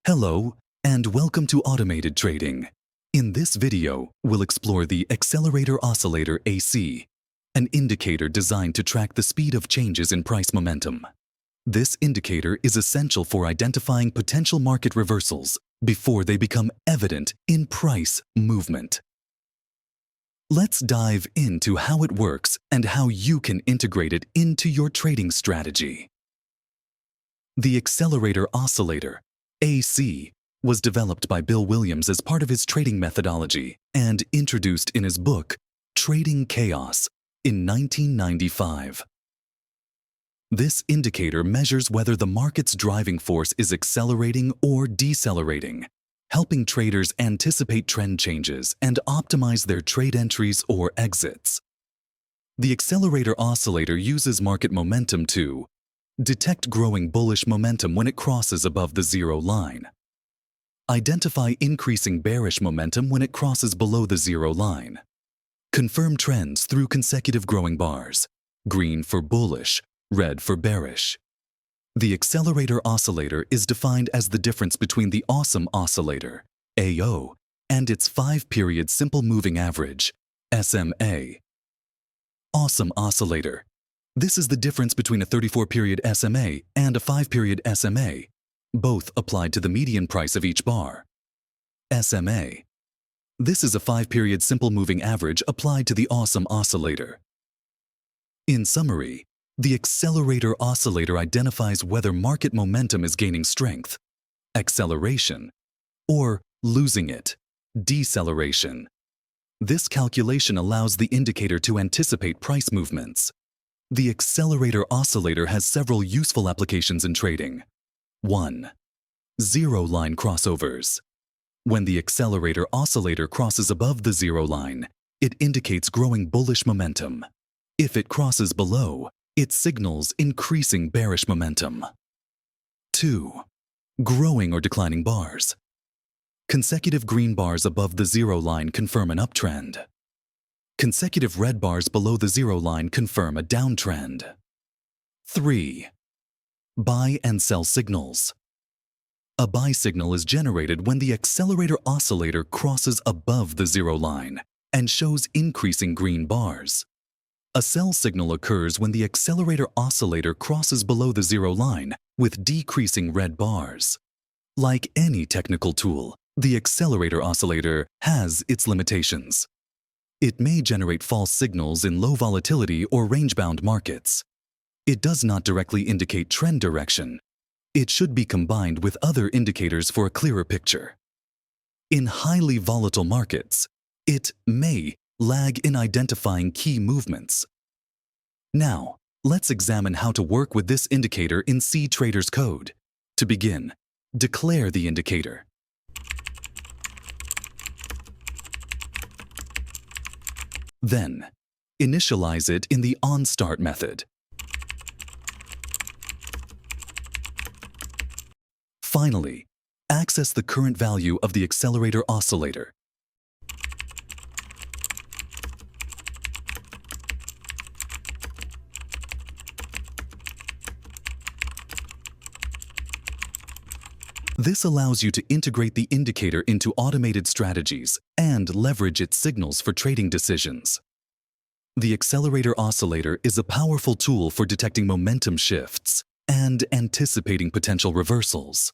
Hello, and welcome to Automated Trading. In this video, we'll explore the Accelerator Oscillator AC, an indicator designed to track the speed of changes in price momentum. This indicator is essential for identifying potential market reversals before they become evident in price movement. Let's dive into how it works and how you can integrate it into your trading strategy. The Accelerator Oscillator AC was developed by Bill Williams as part of his trading methodology and introduced in his book, Trading Chaos, in 1995. This indicator measures whether the market's driving force is accelerating or decelerating, helping traders anticipate trend changes and optimize their trade entries or exits. The Accelerator Oscillator uses market momentum to detect growing bullish momentum when it crosses above the zero line. Identify increasing bearish momentum when it crosses below the zero line. Confirm trends through consecutive growing bars, green for bullish, red for bearish. The Accelerator Oscillator is defined as the difference between the Awesome Oscillator, AO, and its 5-period simple moving average, SMA. Awesome Oscillator. This is the difference between a 34-period SMA and a 5-period SMA, both applied to the median price of each bar. SMA. This is a 5-period simple moving average applied to the Awesome Oscillator. In summary, the Accelerator Oscillator identifies whether market momentum is gaining strength, acceleration, or losing it, deceleration. This calculation allows the indicator to anticipate price movements. The Accelerator Oscillator has several useful applications in trading. 1. Zero-line crossovers. When the Accelerator Oscillator crosses above the zero line, it indicates growing bullish momentum. If it crosses below, it signals increasing bearish momentum. 2. Growing or declining bars. Consecutive green bars above the zero line confirm an uptrend. Consecutive red bars below the zero line confirm a downtrend. 3. Buy and sell signals. A buy signal is generated when the Accelerator Oscillator crosses above the zero line and shows increasing green bars. A sell signal occurs when the Accelerator Oscillator crosses below the zero line with decreasing red bars. Like any technical tool, the Accelerator Oscillator has its limitations. It may generate false signals in low volatility or range-bound markets. It does not directly indicate trend direction. It should be combined with other indicators for a clearer picture. In highly volatile markets, it may lag in identifying key movements. Now, let's examine how to work with this indicator in cTrader's code. To begin, declare the indicator. Then, initialize it in the onStart method. Finally, access the current value of the Accelerator Oscillator. This allows you to integrate the indicator into automated strategies and leverage its signals for trading decisions. The Accelerator Oscillator is a powerful tool for detecting momentum shifts and anticipating potential reversals.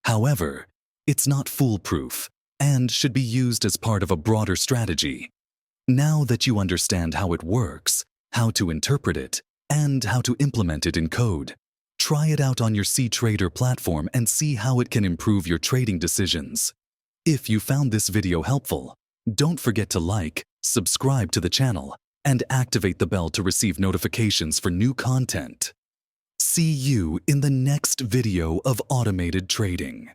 However, it's not foolproof and should be used as part of a broader strategy. Now that you understand how it works, how to interpret it, and how to implement it in code, try it out on your cTrader platform and see how it can improve your trading decisions. If you found this video helpful, don't forget to like, subscribe to the channel, and activate the bell to receive notifications for new content. See you in the next video of Automated Trading.